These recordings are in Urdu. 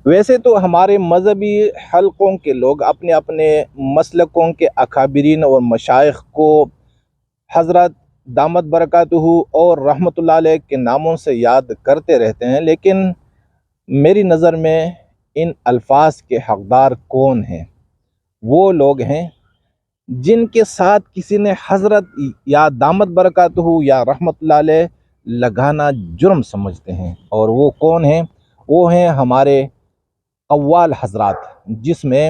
ویسے تو ہمارے مذہبی حلقوں کے لوگ اپنے اپنے مسلکوں کے اکابرین اور مشائخ کو حضرت دامت برکاتہ اور رحمۃ اللہ علیہ کے ناموں سے یاد کرتے رہتے ہیں، لیکن میری نظر میں ان الفاظ کے حقدار کون ہیں؟ وہ لوگ ہیں جن کے ساتھ کسی نے حضرت یا دامت برکاتہ یا رحمۃ اللہ علیہ لگانا جرم سمجھتے ہیں، اور وہ کون ہیں؟ وہ ہیں ہمارے قوال حضرات، جس میں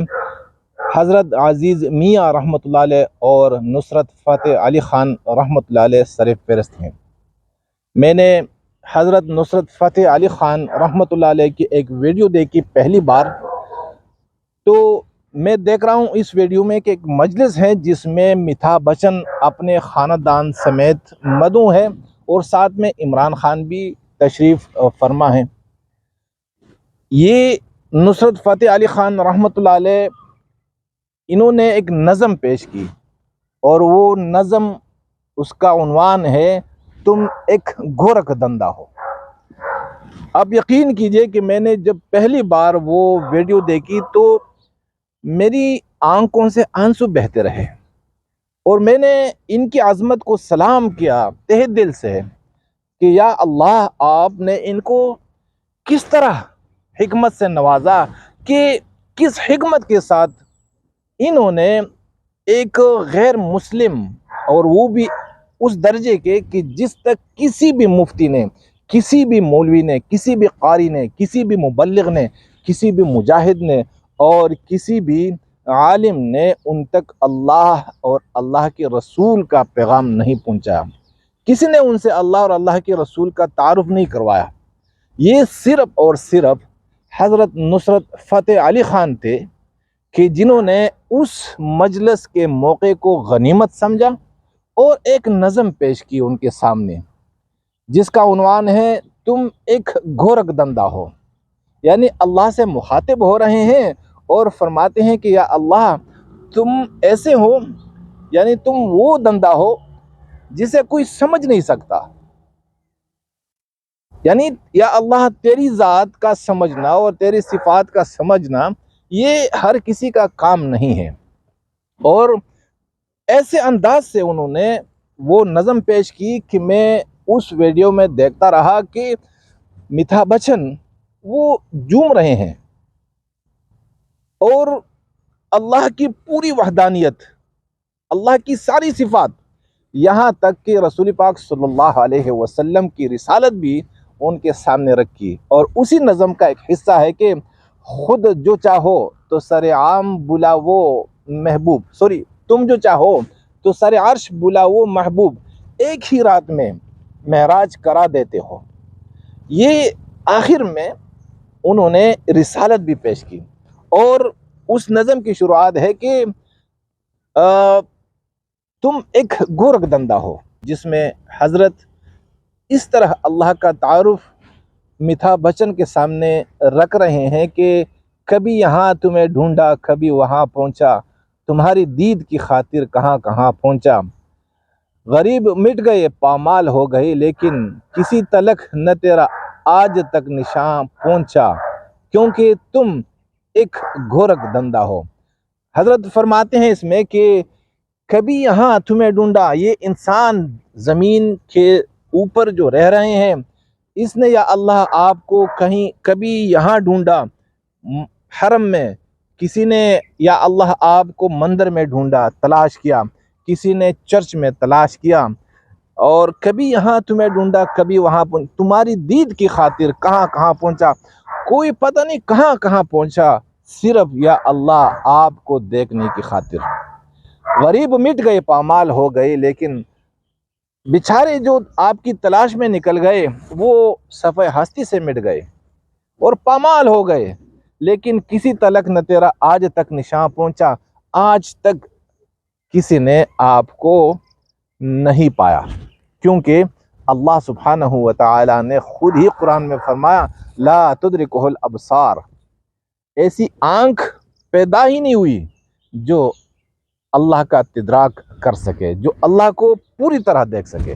حضرت عزیز میاں رحمۃ اللہ علیہ اور نصرت فتح علی خان رحمۃ اللہ علیہ سر فہرست ہیں۔ میں نے حضرت نصرت فتح علی خان رحمۃ اللہ علیہ کی ایک ویڈیو دیکھی پہلی بار، تو میں دیکھ رہا ہوں اس ویڈیو میں کہ ایک مجلس ہے جس میں میتھا بچن اپنے خاندان سمیت مدعو ہے، اور ساتھ میں عمران خان بھی تشریف فرما ہے۔ یہ نصرت فتح علی خان رحمۃ اللہ علیہ انہوں نے ایک نظم پیش کی، اور وہ نظم، اس کا عنوان ہے تم ایک گورکھ دندہ ہو۔ اب یقین کیجئے کہ میں نے جب پہلی بار وہ ویڈیو دیکھی تو میری آنکھوں سے آنسو بہتے رہے، اور میں نے ان کی عظمت کو سلام کیا تہ دل سے کہ یا اللہ، آپ نے ان کو کس طرح حکمت سے نوازا کہ کس حکمت کے ساتھ انہوں نے ایک غیر مسلم، اور وہ بھی اس درجے کے کہ جس تک کسی بھی مفتی نے، کسی بھی مولوی نے، کسی بھی قاری نے، کسی بھی مبلغ نے، کسی بھی مجاہد نے اور کسی بھی عالم نے ان تک اللہ اور اللہ کے رسول کا پیغام نہیں پہنچایا، کسی نے ان سے اللہ اور اللہ کے رسول کا تعارف نہیں کروایا۔ یہ صرف اور صرف حضرت نصرت فتح علی خان تھے کہ جنہوں نے اس مجلس کے موقع کو غنیمت سمجھا اور ایک نظم پیش کی ان کے سامنے، جس کا عنوان ہے تم ایک گورکھ دندہ ہو۔ یعنی اللہ سے مخاطب ہو رہے ہیں اور فرماتے ہیں کہ یا اللہ، تم ایسے ہو، یعنی تم وہ دندہ ہو جسے کوئی سمجھ نہیں سکتا۔ یعنی یا اللہ، تیری ذات کا سمجھنا اور تیری صفات کا سمجھنا یہ ہر کسی کا کام نہیں ہے۔ اور ایسے انداز سے انہوں نے وہ نظم پیش کی کہ میں اس ویڈیو میں دیکھتا رہا کہ میتھا بچن وہ جھوم رہے ہیں، اور اللہ کی پوری وحدانیت، اللہ کی ساری صفات، یہاں تک کہ رسول پاک صلی اللہ علیہ وسلم کی رسالت بھی ان کے سامنے رکھی۔ اور اسی نظم کا ایک حصہ ہے کہ خود جو چاہو تو سر عام بلاؤ محبوب، تم جو چاہو تو سر عرش بلاؤ محبوب، ایک ہی رات میں معراج کرا دیتے ہو۔ یہ آخر میں انہوں نے رسالت بھی پیش کی، اور اس نظم کی شروعات ہے کہ تم ایک گورکھ دندہ ہو، جس میں حضرت اس طرح اللہ کا تعارف میتھا بچن کے سامنے رکھ رہے ہیں کہ کبھی یہاں تمہیں ڈھونڈا، کبھی وہاں پہنچا، تمہاری دید کی خاطر کہاں کہاں پہنچا، غریب مٹ گئے پامال ہو گئے، لیکن کسی تلک نہ تیرا آج تک نشان پہنچا، کیونکہ تم ایک گورکھ دندہ ہو۔ حضرت فرماتے ہیں اس میں کہ کبھی یہاں تمہیں ڈھونڈا، یہ انسان زمین کے اوپر جو رہ رہے ہیں، اس نے یا اللہ آپ کو کبھی یہاں ڈھونڈا حرم میں، کسی نے یا اللہ آپ کو مندر میں ڈھونڈا، تلاش کیا، کسی نے چرچ میں تلاش کیا، اور کبھی یہاں تمہیں ڈھونڈا، کبھی وہاں تمہاری دید کی خاطر کہاں کہاں پہنچا، کوئی پتہ نہیں کہاں کہاں پہنچا، صرف یا اللہ آپ کو دیکھنے کی خاطر۔ غریب مٹ گئے پامال ہو گئے، لیکن بیچارے جو آپ کی تلاش میں نکل گئے وہ صفحہ ہستی سے مٹ گئے اور پامال ہو گئے، لیکن کسی تلک نہ تیرا آج تک نشان پہنچا، آج تک کسی نے آپ کو نہیں پایا، کیونکہ اللہ سبحانہ و تعالی نے خود ہی قرآن میں فرمایا لا تدرکہ الابصار، ایسی آنکھ پیدا ہی نہیں ہوئی جو اللہ کا تدراک کر سکے، جو اللہ کو پوری طرح دیکھ سکے۔